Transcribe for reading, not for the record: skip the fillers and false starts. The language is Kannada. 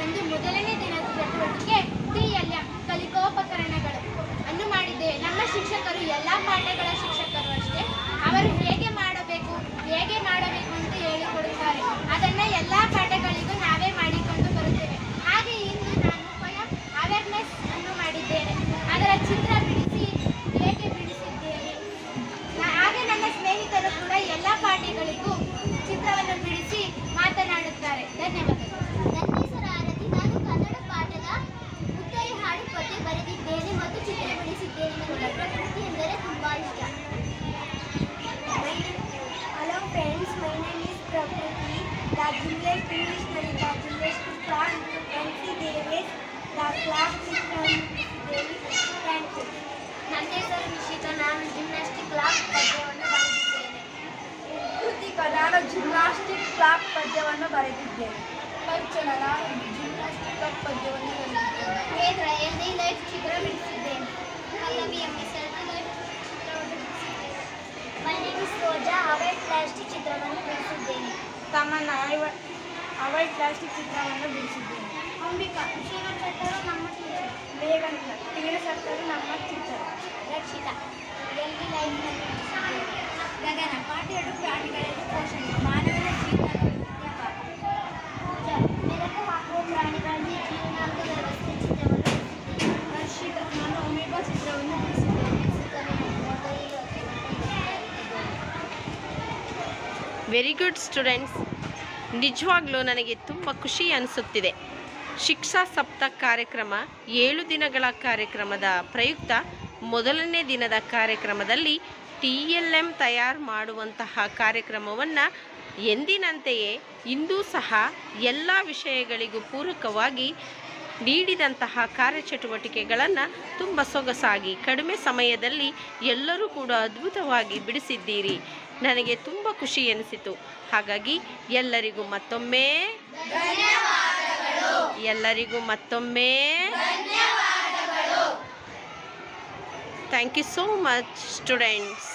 ಒಂದು ಮೊದಲನೇ ದಿನದ ಚಟುವಟಿಕೆ TLM ಕಲಿಕೋಪಕರಣಗಳು ಅನ್ನು ಮಾಡಿದ್ದೇವೆ. ನಮ್ಮ ಶಿಕ್ಷಕರು ಎಲ್ಲ ಪಾಠಗಳ ಶಿಕ್ಷಕರು ಅಷ್ಟೇ, ಅವರು ಹೇಗೆ ಮಾಡಬೇಕು ಅಂತ ಹೇಳಿಕೊಡುತ್ತಾರೆ. ಅದನ್ನು ಎಲ್ಲ ಪಾಠಗಳಿಗೂ ನಾವೇ ಮಾಡಿಕೊಂಡು ಬರುತ್ತೇವೆ. ಹಾಗೆ ಇಂದು ನಾನು ಸ್ವಯಂ ಅವೇರ್ನೆಸ್ ಅನ್ನು ಮಾಡಿದ್ದೇನೆ. ಅದರ ಚಿತ್ರ ಬಿಡಿಸಿ ಹೇಗೆ ಬಿಡಿಸಿದ್ದೇನೆ. ಹಾಗೆ ನನ್ನ ಸ್ನೇಹಿತರು ಕೂಡ ಎಲ್ಲ ಪಾಠಗಳಿಗೂ ಚಿತ್ರವನ್ನು ಬಿಡಿಸಿ ಮಾತನಾಡುತ್ತಾರೆ. ಧನ್ಯವಾದಗಳು. ನನ್ನ ಹೆಸರು ಆರತಿ. ನಾನು ಕನ್ನಡ ಪಾಠದ ಮುತ್ತೈ ಹಾಡು ಪದ್ಯ ಬರೆದಿದ್ದೇನೆ ಮತ್ತು ಚಿತ್ರ ಬಿಡಿಸಿದ್ದೇನೆ. ನನಗೆ ಪ್ರಕೃತಿ ಎಂದರೆ ತುಂಬಾ ಇಷ್ಟ. Hello friends, my name is Prakriti. The English Nalita English class NC Davis. The class is from Devi. Thank you. ನನ್ನ ಹೆಸರು ನಿಶಿತಾ. ನಾನು ಜಿಮ್ನಾಸ್ಟಿಕ್ ಕ್ಲಾಸ್ ಪದ್ಯವನ್ನು ಬರೆದಿದ್ದೇನೆ. ಕೃತಿಕ. ನಾನು ಜಿಮ್ನಾಸ್ಟಿಕ್ ಕ್ಲಾಸ್ ಪದ್ಯವನ್ನು ಬರೆದಿದ್ದೇನೆ. ಅರ್ಚನಾ. ನಾನು ಜಿಮ್ನಾಸ್ಟಿಕ್ ಕ್ಲಾಸ್ ಪದ್ಯವನ್ನು ಬರೆದಿದ್ದೇನೆ. ವೇದ್ರ ಎಲ್ದಿ ಲೈಫ್ ಚಿತ್ರ ಬಿಡಿಸಿದ್ದೇನೆ. ಪಲ್ಲವಿ MS ಲೈಫ್ ಚಿತ್ರವನ್ನು ಬಿಡಿಸಿದ್ದೇನೆ. My name is Roja. Away plastic ಚಿತ್ರವನ್ನು ಬಿಡಿಸಿದ್ದೇನೆ. ತಮನ್ನ ಅವೈ ಪ್ಲಾಸ್ಟಿಕ್ ಚಿತ್ರವನ್ನು ಬಿಡಿಸಿದ್ದೇನೆ. ಅಂಬಿಕಾ. ಶಿವಶಟ್ಟರು ನಮ್ಮ ಟೀಚರ್. ಮೇಘನ. ತೀರಸಟ್ಟರು ನಮ್ಮ ಟೀಚರ್. ರಕ್ಷಿತಾ. ಎಲ್ದಿ ಲೈಫ್ನಲ್ಲಿ ಬಿಡಿಸಿದ್ದೇನೆ. ಗಗನ. ಪಾಠ 2 ಪ್ರಾಣಿಗಳಲ್ಲಿ ಪೋಷಣೆ. ಮಾನವನ ಜೀವನದ ವಿದ್ಯಾಪಾಠ. ಪೂಜಾ. ಮೆಲುಕು ಹಾಕುವ ಪ್ರಾಣಿಗಳಲ್ಲಿ ಜೀವನಾಂಗ ವ್ಯವಸ್ಥೆ ಚಿತ್ರವನ್ನು ಬಿಡಿಸಿದ್ದೇನೆ. ಹರ್ಷಿತಾ. ನಾನು ಅಮೀಬಾ ಚಿತ್ರವನ್ನು ಬಿಡಿಸಿದ್ದೇನೆ. Very good students. ನಿಜವಾಗ್ಲೂ ನನಗೆ ತುಂಬ ಖುಷಿ ಅನಿಸುತ್ತಿದೆ. ಶಿಕ್ಷಾ ಸಪ್ತಾಹ ಕಾರ್ಯಕ್ರಮ 7 ದಿನಗಳ ಕಾರ್ಯಕ್ರಮದ ಪ್ರಯುಕ್ತ ಮೊದಲನೇ ದಿನದ ಕಾರ್ಯಕ್ರಮದಲ್ಲಿ TLM ತಯಾರು ಮಾಡುವಂತಹ ಕಾರ್ಯಕ್ರಮವನ್ನು ಎಂದಿನಂತೆಯೇ ಇಂದೂ ಸಹ ಎಲ್ಲ ವಿಷಯಗಳಿಗೂ ಪೂರಕವಾಗಿ ನೀಡಿದಂತಹ ಕಾರ್ಯಚಟುವಟಿಕೆಗಳನ್ನು ತುಂಬ ಸೊಗಸಾಗಿ ಕಡಿಮೆ ಸಮಯದಲ್ಲಿ ಎಲ್ಲರೂ ಕೂಡ ಅದ್ಭುತವಾಗಿ ಬಿಡಿಸಿದ್ದೀರಿ. ನನಗೆ ತುಂಬ ಖುಷಿ ಎನಿಸಿತು. ಹಾಗಾಗಿ ಎಲ್ಲರಿಗೂ ಮತ್ತೊಮ್ಮೆ thank you so much students.